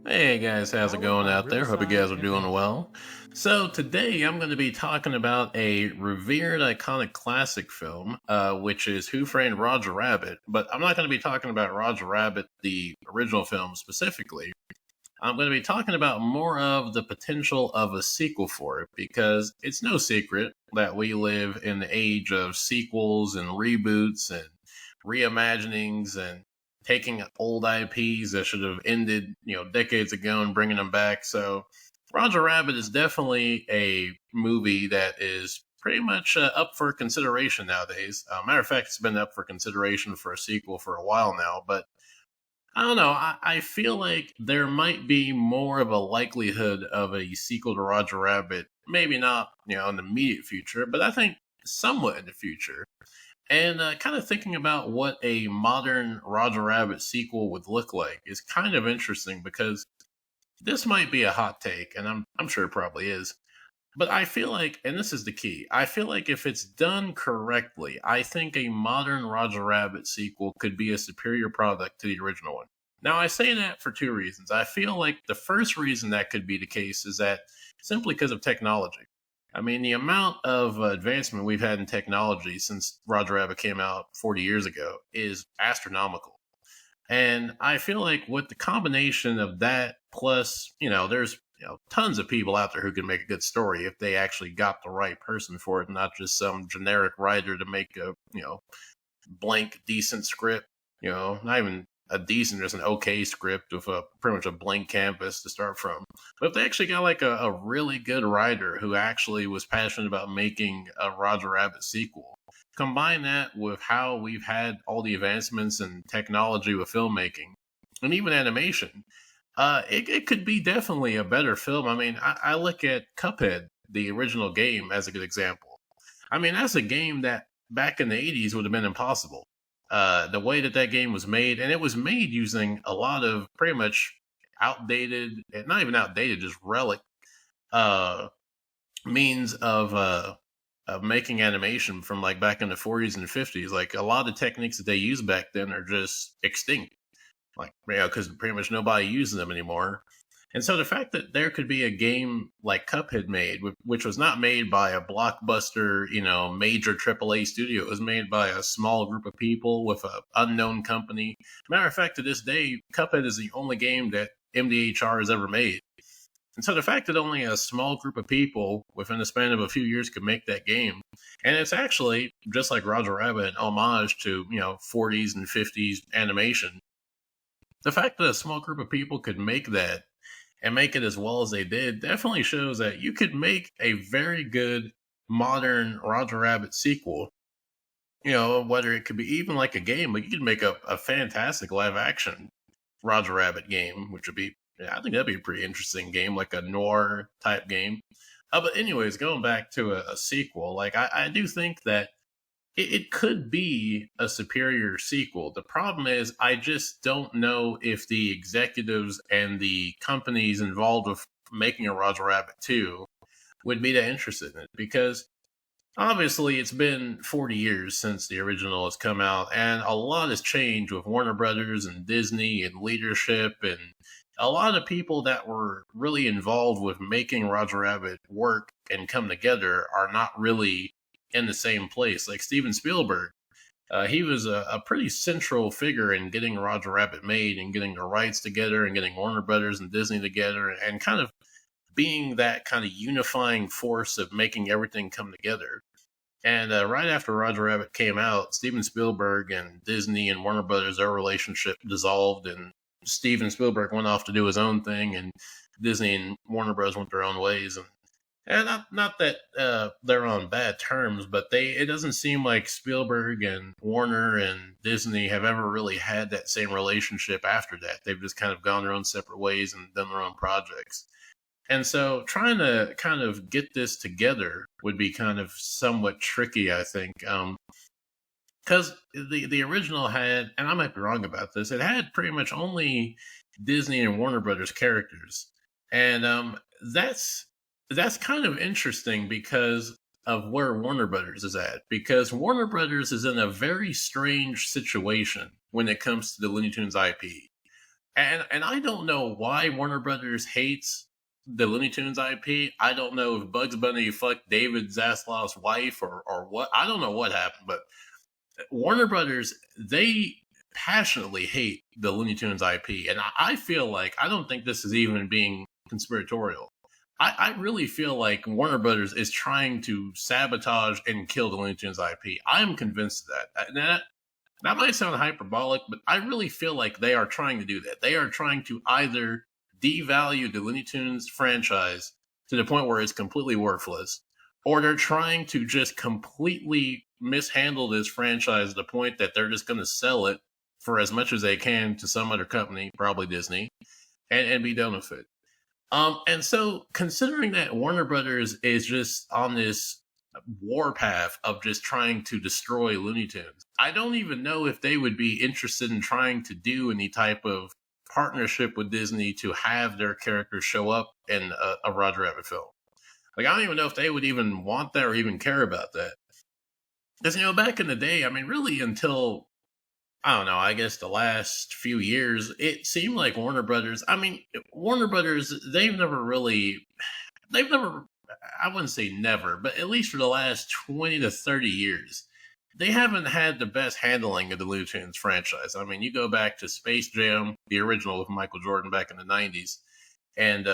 Hey guys, how's it Powered going by out there? Hope you Riverside guys are doing FM. well. So today I'm going to be talking about a revered iconic classic film, which is Who Framed Roger Rabbit. But I'm not going to be talking about Roger Rabbit, the original film specifically. I'm going to be talking about more of the potential of a sequel for it because it's no secret that we live in the age of sequels and reboots and reimaginings and taking old IPs that should have ended, decades ago and bringing them back. So Roger Rabbit is definitely a movie that is pretty much up for consideration nowadays. Matter of fact, it's been up for consideration for a sequel for a while now, but I don't know. I feel like there might be more of a likelihood of a sequel to Roger Rabbit. Maybe not, in the immediate future, but I think somewhat in the future. And kind of thinking about what a modern Roger Rabbit sequel would look like is kind of interesting because this might be a hot take, and I'm sure it probably is. But I feel like, and this is the key, I feel like if it's done correctly, I think a modern Roger Rabbit sequel could be a superior product to the original one. Now, I say that for two reasons. I feel like the first reason that could be the case is that simply because of technology. I mean, the amount of advancement we've had in technology since Roger Rabbit came out 40 years ago is astronomical. And I feel like with the combination of that plus, there's tons of people out there who can make a good story if they actually got the right person for it, not just some generic writer to make a blank decent script. Not even a decent, just an okay script with a pretty much a blank canvas to start from. But if they actually got like a really good writer who actually was passionate about making a Roger Rabbit sequel, combine that with how we've had all the advancements in technology with filmmaking and even animation, it could be definitely a better film. I mean, I look at Cuphead, the original game, as a good example. I mean, that's a game that back in the 80s would have been impossible. The way that that game was made, and it was made using a lot of pretty much outdated, not even outdated, just relic uh, means of making animation from like back in the 40s and 50s. Like a lot of techniques that they used back then are just extinct. Like, because pretty much nobody uses them anymore. And so the fact that there could be a game like Cuphead made, which was not made by a blockbuster, major AAA studio, it was made by a small group of people with an unknown company. Matter of fact, to this day, Cuphead is the only game that MDHR has ever made. And so the fact that only a small group of people within the span of a few years could make that game, and it's actually just like Roger Rabbit, an homage to 40s and 50s animation. The fact that a small group of people could make that and make it as well as they did definitely shows that you could make a very good modern Roger Rabbit sequel. Whether it could be even like a game, like you could make a fantastic live action Roger Rabbit game, which would be, yeah, I think that'd be a pretty interesting game, like a noir type game. But anyways, going back to a sequel, like I do think that it could be a superior sequel. The problem is, I just don't know if the executives and the companies involved with making a Roger Rabbit 2 would be that interested in it because obviously it's been 40 years since the original has come out and a lot has changed with Warner Brothers and Disney and leadership and a lot of people that were really involved with making Roger Rabbit work and come together are not really in the same place. Like Steven Spielberg, he was a pretty central figure in getting Roger Rabbit made and getting the rights together and getting Warner Brothers and Disney together and kind of being that kind of unifying force of making everything come together. And right after Roger Rabbit came out, Steven Spielberg and Disney and Warner Brothers, their relationship dissolved, and Steven Spielberg went off to do his own thing, and Disney and Warner Bros. Went their own ways. And not that they're on bad terms, but it doesn't seem like Spielberg and Warner and Disney have ever really had that same relationship after that. They've just kind of gone their own separate ways and done their own projects. And so trying to kind of get this together would be kind of somewhat tricky, I think. Because the original had, and I might be wrong about this, it had pretty much only Disney and Warner Brothers characters, and that's kind of interesting because of where Warner Brothers is at. Because Warner Brothers is in a very strange situation when it comes to the Looney Tunes IP. And I don't know why Warner Brothers hates the Looney Tunes IP. I don't know if Bugs Bunny fucked David Zaslav's wife or what. I don't know what happened, but Warner Brothers, they passionately hate the Looney Tunes IP. And I feel like, I don't think this is even being conspiratorial. I really feel like Warner Brothers is trying to sabotage and kill the Looney Tunes IP. I'm convinced of that. That might sound hyperbolic, but I really feel like they are trying to do that. They are trying to either devalue the Looney Tunes franchise to the point where it's completely worthless, or they're trying to just completely mishandle this franchise to the point that they're just going to sell it for as much as they can to some other company, probably Disney, and be done with it. And so, considering that Warner Brothers is just on this warpath of just trying to destroy Looney Tunes, I don't even know if they would be interested in trying to do any type of partnership with Disney to have their characters show up in a Roger Rabbit film. Like, I don't even know if they would even want that or even care about that. Because, back in the day, I mean, really until, I don't know, I guess the last few years, it seemed like Warner Brothers, Warner Brothers, they've never, I wouldn't say never, but at least for the last 20 to 30 years, they haven't had the best handling of the Looney Tunes franchise. I mean, you go back to Space Jam, the original with Michael Jordan back in the 90s, and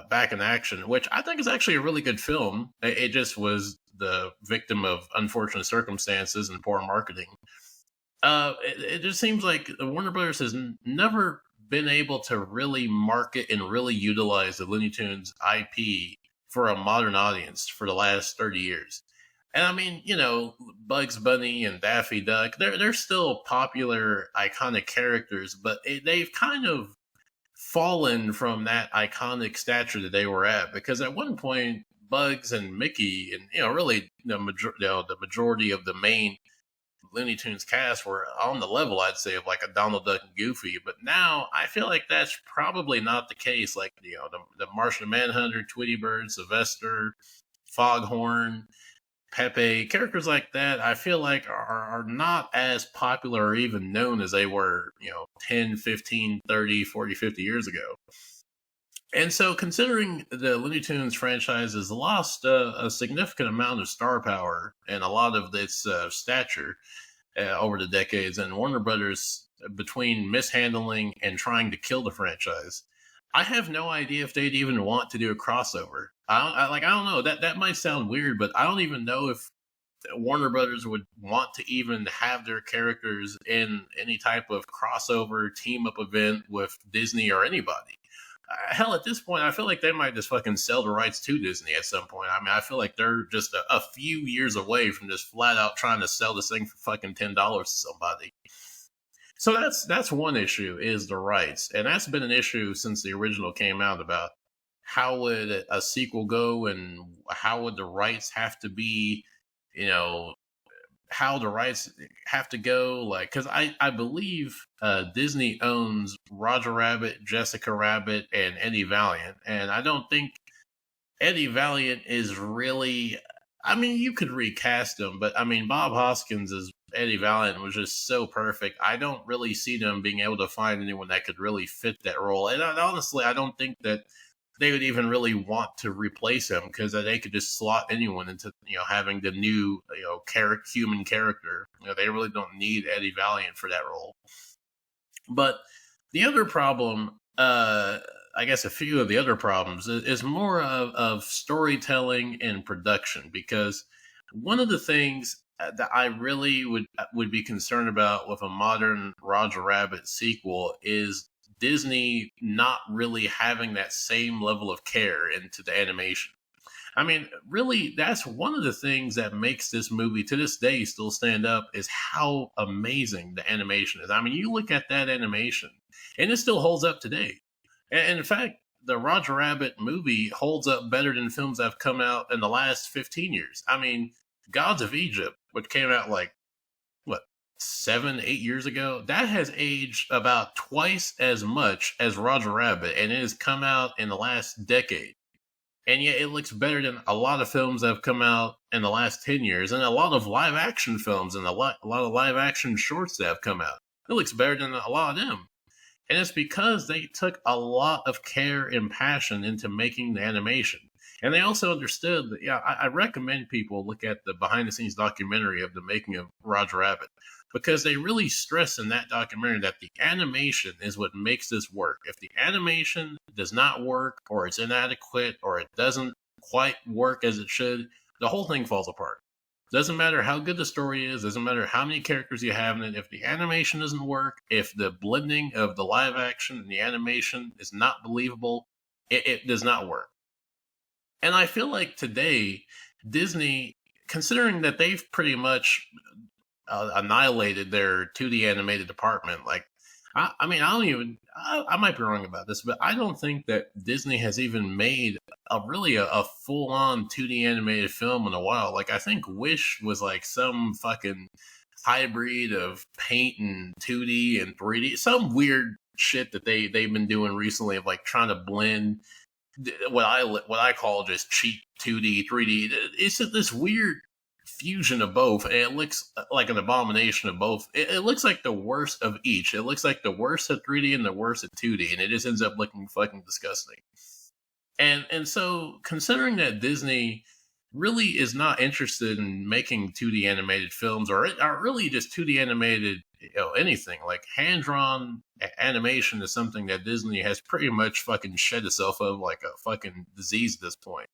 Back in Action, which I think is actually a really good film. It just was the victim of unfortunate circumstances and poor marketing. It just seems like Warner Brothers has never been able to really market and really utilize the Looney Tunes IP for a modern audience for the last 30 years. And I mean, Bugs Bunny and Daffy Duck, they're still popular, iconic characters, but they've kind of fallen from that iconic stature that they were at, because at one point Bugs and Mickey and really the majority of the main Looney Tunes cast were on the level, I'd say, of like a Donald Duck and Goofy. But now I feel like that's probably not the case. Like the Martian Manhunter, Tweety Bird, Sylvester, Foghorn, Pepe, characters like that, I feel like are not as popular or even known as they were, 10, 15, 30, 40, 50 years ago. And so, considering the Looney Tunes franchise has lost a significant amount of star power and a lot of its stature over the decades, and Warner Brothers, between mishandling and trying to kill the franchise, I have no idea if they'd even want to do a crossover. I don't know. That might sound weird, but I don't even know if Warner Brothers would want to even have their characters in any type of crossover team up event with Disney or anybody. Hell, at this point, I feel like they might just fucking sell the rights to Disney at some point. I mean, I feel like they're just a few years away from just flat out trying to sell this thing for fucking $10 to somebody. So that's one issue, is the rights. And that's been an issue since the original came out, about how would a sequel go and how would the rights have to be, how the rights have to go. Like, because I believe Disney owns Roger Rabbit, Jessica Rabbit, and Eddie Valiant. And I don't think Eddie Valiant is really, I mean, you could recast him, but I mean, Bob Hoskins as Eddie Valiant was just so perfect. I don't really see them being able to find anyone that could really fit that role. And honestly, I don't think that they would even really want to replace him, because they could just slot anyone into having the new human character. They really don't need Eddie Valiant for that role. But the other problem, I guess a few of the other problems, is more of storytelling and production, because one of the things that I really would be concerned about with a modern Roger Rabbit sequel is Disney not really having that same level of care into the animation. I mean, really, that's one of the things that makes this movie to this day still stand up, is how amazing the animation is. I mean, you look at that animation and it still holds up today. And in fact, the Roger Rabbit movie holds up better than films that have come out in the last 15 years. I mean, Gods of Egypt, which came out like, 7-8 years ago, that has aged about twice as much as Roger Rabbit, and it has come out in the last decade. And yet it looks better than a lot of films that have come out in the last 10 years, and a lot of live action films and a lot of live action shorts that have come out. It looks better than a lot of them. And it's because they took a lot of care and passion into making the animation. And they also understood that, yeah, I recommend people look at the behind the scenes documentary of the making of Roger Rabbit, because they really stress in that documentary that the animation is what makes this work. If the animation does not work, or it's inadequate, or it doesn't quite work as it should, the whole thing falls apart. Doesn't matter how good the story is, doesn't matter how many characters you have in it, if the animation doesn't work, if the blending of the live action and the animation is not believable, it does not work. And I feel like today, Disney, considering that they've pretty much annihilated their 2D animated department, like, I mean, I don't even, I might be wrong about this, but I don't think that Disney has even made a full on 2D animated film in a while. Like, I think Wish was like some fucking hybrid of paint and 2D and 3D, some weird shit that they've been doing recently of like trying to blend what I call just cheap 2D 3D. It's this weird fusion of both, and it looks like an abomination of both. It looks like the worst of each. It looks like the worst at 3D and the worst at 2D, and it just ends up looking fucking disgusting. And so, considering that Disney really is not interested in making 2D animated films, or really just 2D animated, anything like hand drawn animation is something that Disney has pretty much fucking shed itself of like a fucking disease at this point.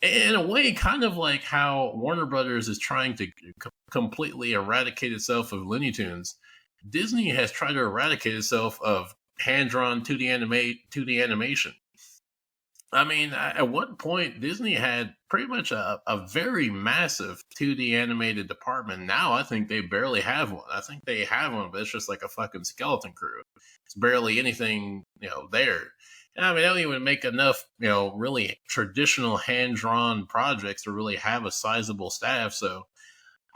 In a way, kind of like how Warner Brothers is trying to completely eradicate itself of Looney Tunes, Disney has tried to eradicate itself of hand drawn 2D animation. I mean, at one point, Disney had pretty much a very massive 2D animated department. Now I think they barely have one. I think they have one, but it's just like a fucking skeleton crew. It's barely anything, there. I mean, they don't even make enough, really traditional hand drawn projects to really have a sizable staff. So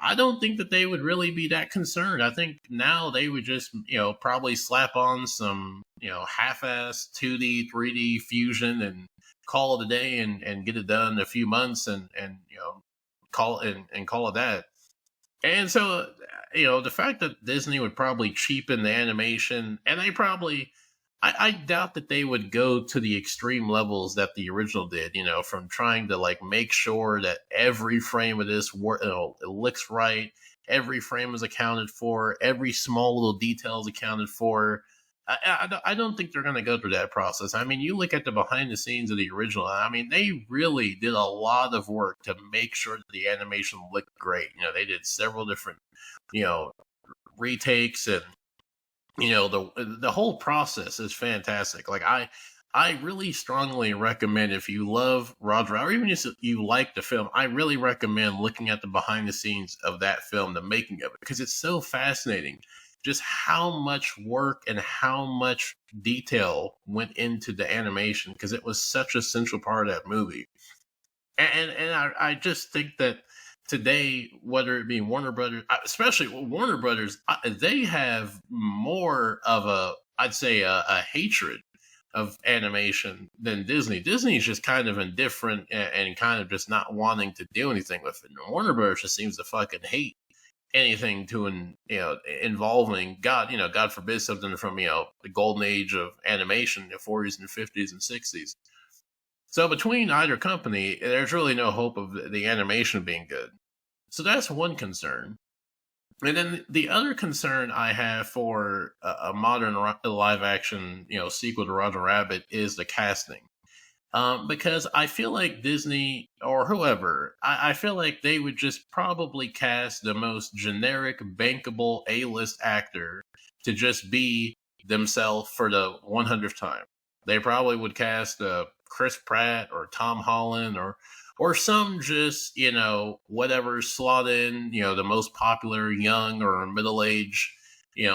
I don't think that they would really be that concerned. I think now they would just, probably slap on some, half ass 2D, 3D fusion and call it a day and get it done in a few months and call it that. And so, the fact that Disney would probably cheapen the animation, and they probably, I doubt that they would go to the extreme levels that the original did, from trying to like make sure that every frame of this it looks right, every frame is accounted for, every small little detail is accounted for. I don't think they're going to go through that process. I mean, you look at the behind the scenes of the original. I mean, they really did a lot of work to make sure that the animation looked great. They did several different, retakes, and the whole process is fantastic. Like, I really strongly recommend, if you love Roger, or even if you like the film, I really recommend looking at the behind the scenes of that film, the making of it, because it's so fascinating just how much work and how much detail went into the animation, because it was such a central part of that movie. And I just think that today, whether it be Warner Brothers, especially Warner Brothers, they have more of I'd say a hatred of animation than Disney. Disney's just kind of indifferent and kind of just not wanting to do anything with it. And Warner Brothers just seems to fucking hate anything involving God forbid, something from the golden age of animation, the 40s and 50s and 60s. So between either company, there's really no hope of the animation being good. So that's one concern. And then the other concern I have for a modern live action, sequel to Roger Rabbit is the casting. Because I feel like Disney or whoever, I feel like they would just probably cast the most generic, bankable A-list actor to just be themselves for the 100th time. They probably would cast Chris Pratt or Tom Holland or some just, whatever slot in, the most popular young or middle-aged,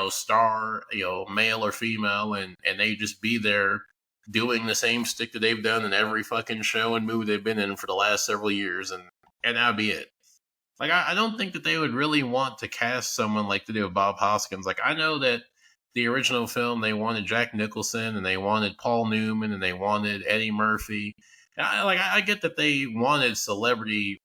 star, male or female, and they just be there doing the same stick that they've done in every fucking show and movie they've been in for the last several years, and that'd be it. Like, I don't think that they would really want to cast someone like they do with Bob Hoskins. Like, I know that the original film, they wanted Jack Nicholson, and they wanted Paul Newman, and they wanted Eddie Murphy. I get that they wanted celebrity,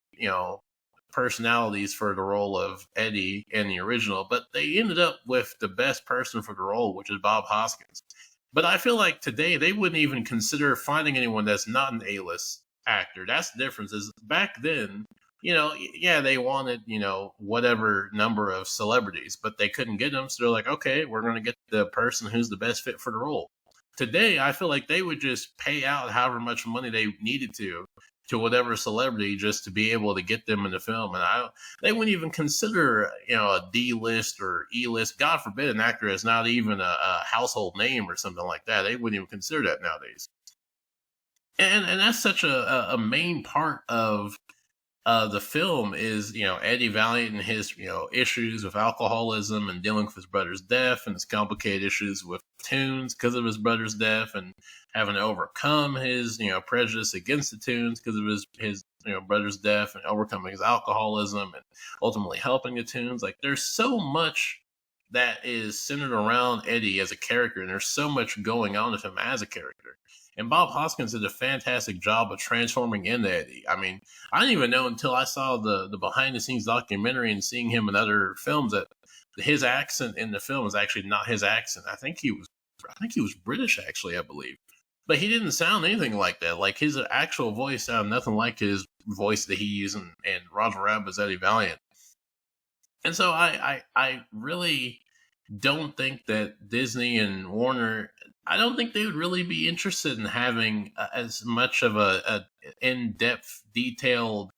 personalities for the role of Eddie in the original, but they ended up with the best person for the role, which is Bob Hoskins. But I feel like today they wouldn't even consider finding anyone that's not an A-list actor. That's the difference. Is back then, yeah, they wanted, whatever number of celebrities, but they couldn't get them. So they're like, okay, we're going to get the person who's the best fit for the role. Today, I feel like they would just pay out however much money they needed to whatever celebrity just to be able to get them in the film. And they wouldn't even consider, a D list or E list. God forbid an actor is not even a household name or something like that. They wouldn't even consider that nowadays. And that's such a main part of the film is, Eddie Valiant and his, issues with alcoholism and dealing with his brother's death and his complicated issues with Toons because of his brother's death and having to overcome his, prejudice against the Toons because of his brother's death and overcoming his alcoholism and ultimately helping the Toons. Like, there's so much that is centered around Eddie as a character, and there's so much going on with him as a character. And Bob Hoskins did a fantastic job of transforming into Eddie. I mean, I didn't even know until I saw the behind the scenes documentary and seeing him in other films that his accent in the film is actually not his accent. I think he was British, actually, I believe. But he didn't sound anything like that. Like, his actual voice sounded nothing like his voice that he used in Roger Rabbit's Eddie Valiant. And so I really don't think that Disney and Warner, I don't think they would really be interested in having as much of a in-depth, detailed,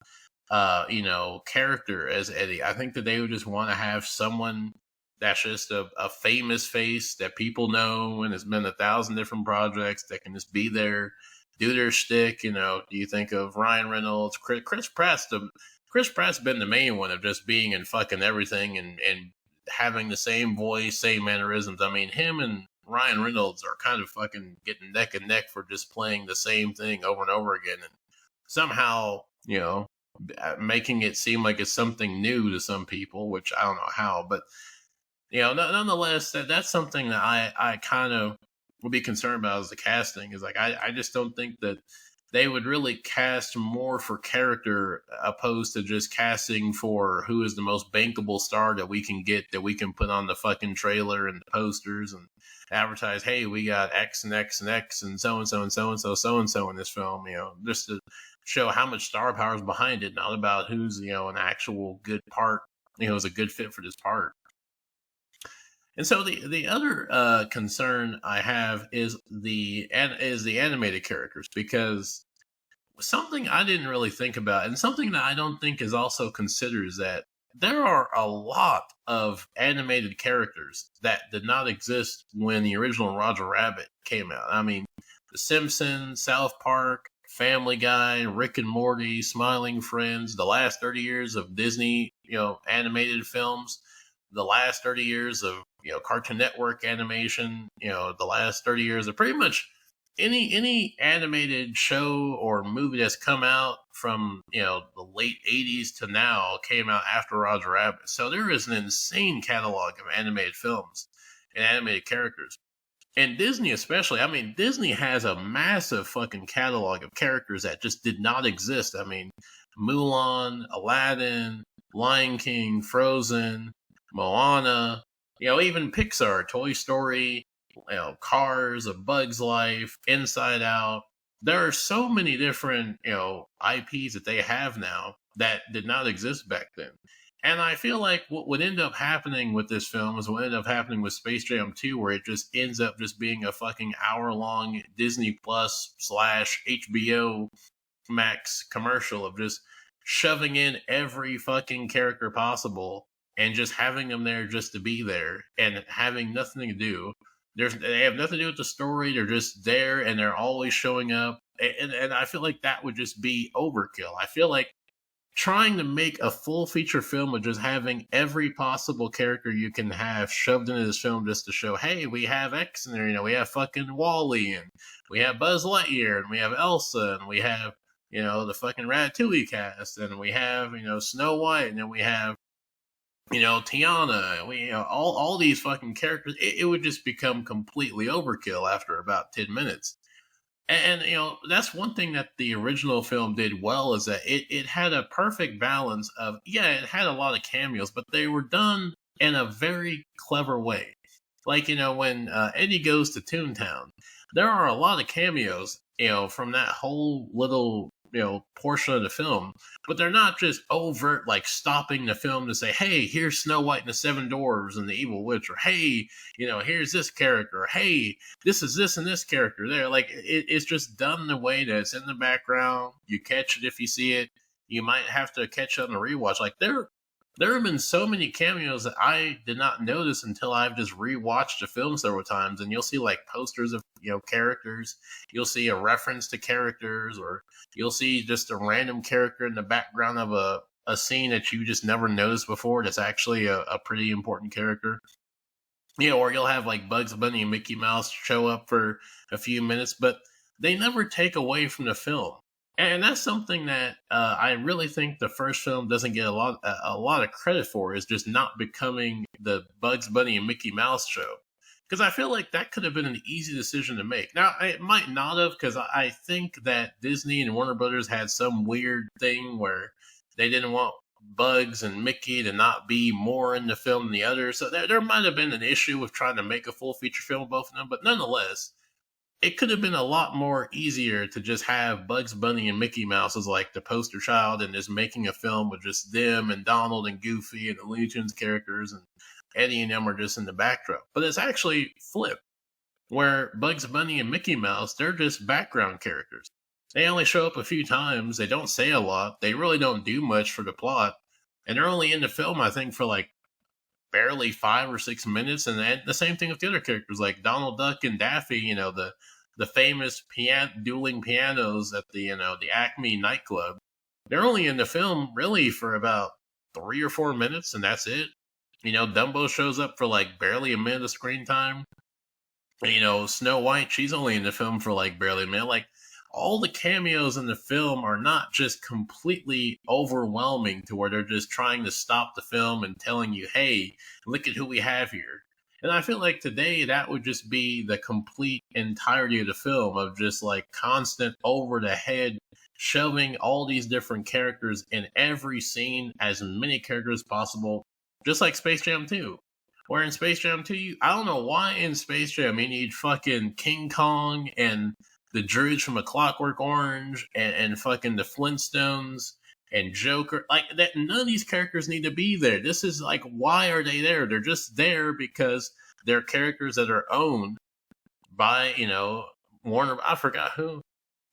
character as Eddie. I think that they would just want to have someone that's just a famous face that people know and has been 1,000 different projects that can just be there, do their shtick. Do you think of Ryan Reynolds, Chris Pratt? Chris Pratt's been the main one of just being in fucking everything and having the same voice, same mannerisms. I mean, him and Ryan Reynolds are kind of fucking getting neck and neck for just playing the same thing over and over again, and somehow, making it seem like it's something new to some people, which I don't know how, but nonetheless, that's something that I kind of would be concerned about as the casting. Is like I just don't think that they would really cast more for character opposed to just casting for who is the most bankable star that we can get, that we can put on the fucking trailer and the posters and advertise, hey, we got X and X and X and so and so and so and so so and so in this film, just to show how much star power is behind it, not about who's, an actual good part, is a good fit for this part. And so the other concern I have is the animated characters, because something I didn't really think about, and something that I don't think is also considered, is that there are a lot of animated characters that did not exist when the original Roger Rabbit came out. I mean, The Simpsons, South Park, Family Guy, Rick and Morty, Smiling Friends, the last 30 years of Disney, animated films, the last 30 years of, Cartoon Network animation, the last 30 years of pretty much any animated show or movie that's come out from, the late 80s to now came out after Roger Rabbit. So there is an insane catalog of animated films and animated characters. And Disney especially, I mean, Disney has a massive fucking catalog of characters that just did not exist. I mean, Mulan, Aladdin, Lion King, Frozen, Moana, even Pixar, Toy Story, Cars, A Bug's Life, Inside Out. There are so many different, IPs that they have now that did not exist back then. And I feel like what would end up happening with this film is what ended up happening with Space Jam 2, where it just ends up just being a fucking hour-long Disney Plus / HBO Max commercial of just shoving in every fucking character possible and just having them there just to be there and having nothing to do. They have nothing to do with the story. They're just there and they're always showing up. And I feel like that would just be overkill. I feel like trying to make a full feature film of just having every possible character you can have shoved into this film just to show, hey, we have X in there, we have fucking Wall-E, and we have Buzz Lightyear, and we have Elsa, and we have, the fucking Ratatouille cast, and we have, Snow White, and then we have, Tiana, we, all these fucking characters. It would just become completely overkill after about 10 minutes. And that's one thing that the original film did well, is that it had a perfect balance of, it had a lot of cameos, but they were done in a very clever way. Like, when Eddie goes to Toontown, there are a lot of cameos, from that whole little, portion of the film, but they're not just overt, like stopping the film to say, hey, here's Snow White and the Seven Dwarfs and the Evil Witch, or hey, here's this character, or hey, this is this and this character there. Like, it's just done in a way that it's in the background. You catch it if you see it. You might have to catch it on the rewatch. Like, there have been so many cameos that I did not notice until I've just rewatched the film several times. And you'll see like posters of characters. You'll see a reference to characters, or you'll see just a random character in the background of a scene that you just never noticed before. That's actually a pretty important character. Or you'll have like Bugs Bunny and Mickey Mouse show up for a few minutes, but they never take away from the film. And that's something that I really think the first film doesn't get a lot of credit for, is just not becoming the Bugs Bunny and Mickey Mouse show. Because I feel like that could have been an easy decision to make. Now, it might not have, because I think that Disney and Warner Brothers had some weird thing where they didn't want Bugs and Mickey to not be more in the film than the others. So there might have been an issue with trying to make a full feature film of both of them. But nonetheless, it could have been a lot more easier to just have Bugs Bunny and Mickey Mouse as like the poster child, and just making a film with just them and Donald and Goofy and the Looney Tunes characters, and Eddie and them are just in the backdrop. But it's actually flipped, where Bugs Bunny and Mickey Mouse, they're just background characters. They only show up a few times. They don't say a lot. They really don't do much for the plot. And they're only in the film, I think, for like barely 5 or 6 minutes. And the same thing with the other characters, like Donald Duck and Daffy, the famous dueling pianos at the Acme nightclub. They're only in the film really for about 3 or 4 minutes, and that's it. Dumbo shows up for like barely a minute of screen time. Snow White, she's only in the film for like barely a minute. Like, all the cameos in the film are not just completely overwhelming to where they're just trying to stop the film and telling you, hey, look at who we have here. And I feel like today that would just be the complete entirety of the film, of just like constant over the head shoving all these different characters in every scene, as many characters as possible, just like Space Jam 2. Where in Space Jam 2, I don't know why in Space Jam you need fucking King Kong and the druids from A Clockwork Orange and fucking the Flintstones and Joker. Like, that, none of these characters need to be there. This is like, why are they there? They're just there because they're characters that are owned by, Warner. I forgot who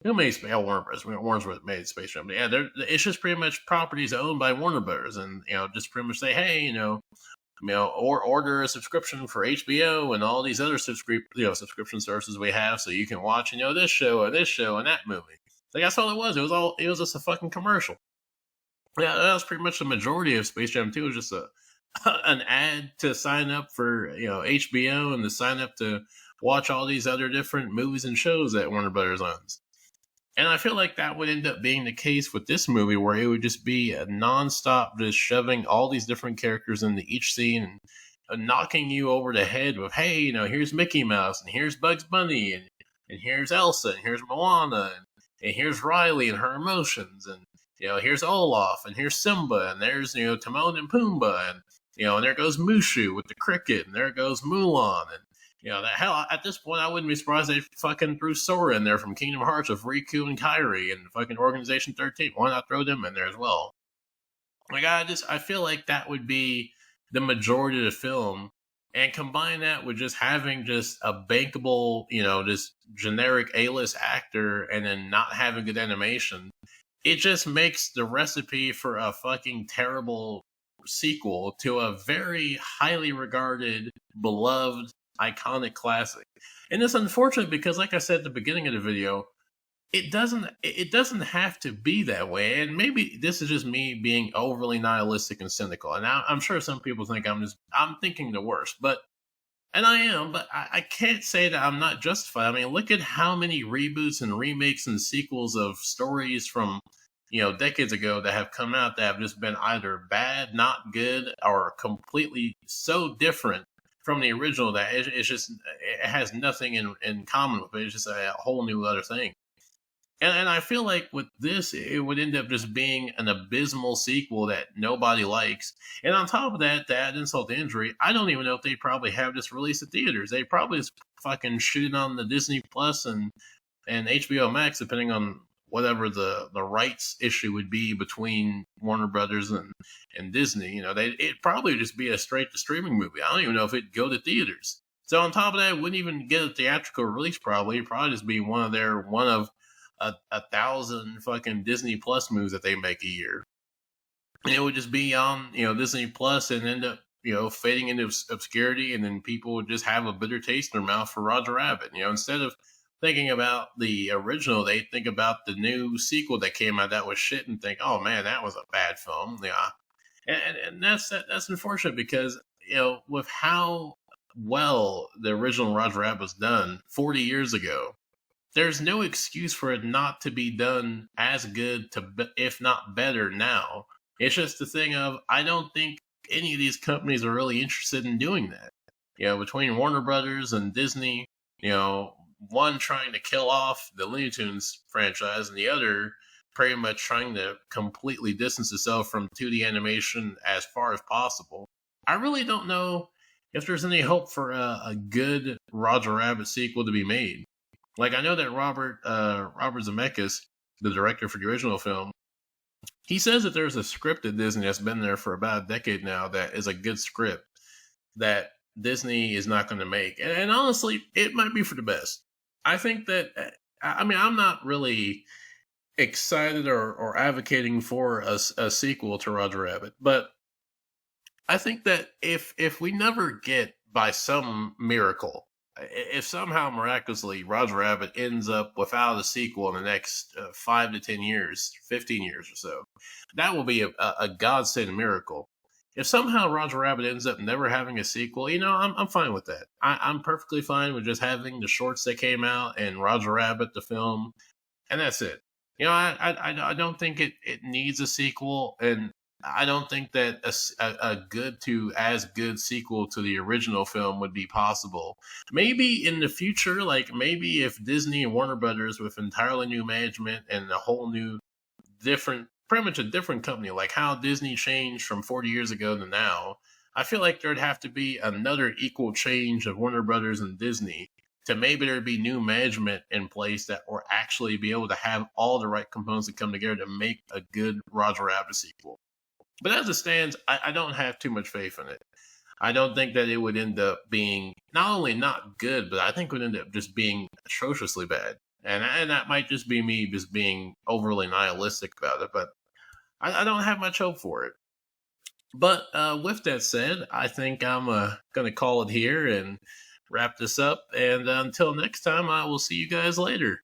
made Space. Warner Bros. Warner Bros. Made Space Jam. But yeah, it's just pretty much properties owned by Warner Bros. And just pretty much say, hey, or order a subscription for HBO and all these other subscription services we have, so you can watch this show and that movie. Like, that's all it was. It was just a fucking commercial. Yeah, that was pretty much the majority of Space Jam 2. It was just an ad to sign up for HBO, and to sign up to watch all these other different movies and shows that Warner Brothers owns. And I feel like that would end up being the case with this movie, where it would just be a nonstop, just shoving all these different characters into each scene and knocking you over the head with, hey, here's Mickey Mouse, and here's Bugs Bunny, and here's Elsa, and here's Moana, and here's Riley and her emotions, and here's Olaf, and here's Simba, and there's Timon and Pumbaa, and and there goes Mushu with the cricket, and there goes Mulan, and that, hell, at this point, I wouldn't be surprised they fucking threw Sora in there from Kingdom Hearts with Riku and Kairi and fucking Organization 13. Why not throw them in there as well? Like, I feel like that would be the majority of the film, and combine that with just having just a bankable, just generic A-list actor, and then not having good animation. It just makes the recipe for a fucking terrible sequel to a very highly regarded, beloved, iconic classic. And it's unfortunate because, like I said at the beginning of the video, it doesn't have to be that way. And maybe this is just me being overly nihilistic and cynical. And I'm sure some people think I'm thinking the worst, and I am, but I can't say that I'm not justified. I mean, look at how many reboots and remakes and sequels of stories from decades ago that have come out that have just been either bad, not good, or completely so different from the original that it has nothing in common with it. It's just a whole new other thing. And I feel like with this, it would end up just being an abysmal sequel that nobody likes. And on top of that, to add insult to injury, I don't even know if they probably have this released at theaters. They probably just fucking shoot it on the Disney Plus and HBO Max, depending on whatever the rights issue would be between Warner Brothers and Disney. You know, it probably would just be a straight to streaming movie. I don't even know if it'd go to theaters. So on top of that, it wouldn't even get a theatrical release. Probably it'd probably just be one of a thousand fucking Disney Plus movies that they make a year, and it would just be on Disney Plus and end up fading into obscurity, and then people would just have a bitter taste in their mouth for Roger Rabbit. Instead of thinking about the original, they think about the new sequel that came out that was shit and think, oh man, that was a bad film. Yeah, and that's unfortunate because with how well the original Roger Rabbit was done 40 years ago, there's no excuse for it not to be done as good to if not better now. It's just the thing of I don't think any of these companies are really interested in doing that. Between Warner Brothers and Disney, one trying to kill off the Looney Tunes franchise and the other pretty much trying to completely distance itself from 2D animation as far as possible. I really don't know if there's any hope for a good Roger Rabbit sequel to be made. Like, I know that Robert Zemeckis, the director for the original film, he says that there's a script at Disney that's been there for about a decade now that is a good script that Disney is not going to make. And honestly, it might be for the best. I think that, I mean, I'm not really excited or advocating for a sequel to Roger Rabbit, but I think that if we never get, by some miracle, if somehow miraculously Roger Rabbit ends up without a sequel in the next 5 to 10 years, 15 years or so, that will be a godsend miracle. If somehow Roger Rabbit ends up never having a sequel, I'm fine with that. I'm perfectly fine with just having the shorts that came out and Roger Rabbit, the film, and that's it. I don't think it needs a sequel, and I don't think that a good to as good sequel to the original film would be possible. Maybe in the future, like maybe if Disney and Warner Brothers with entirely new management and a whole new pretty much a different company, like how Disney changed from 40 years ago to now, I feel like there'd have to be another equal change of Warner Brothers and Disney to maybe there'd be new management in place that will actually be able to have all the right components to come together to make a good Roger Rabbit sequel. But as it stands, I don't have too much faith in it. I don't think that it would end up being not only not good, but I think it would end up just being atrociously bad. And that might just be me just being overly nihilistic about it, but I don't have much hope for it. But with that said, I think I'm going to call it here and wrap this up. And until next time, I will see you guys later.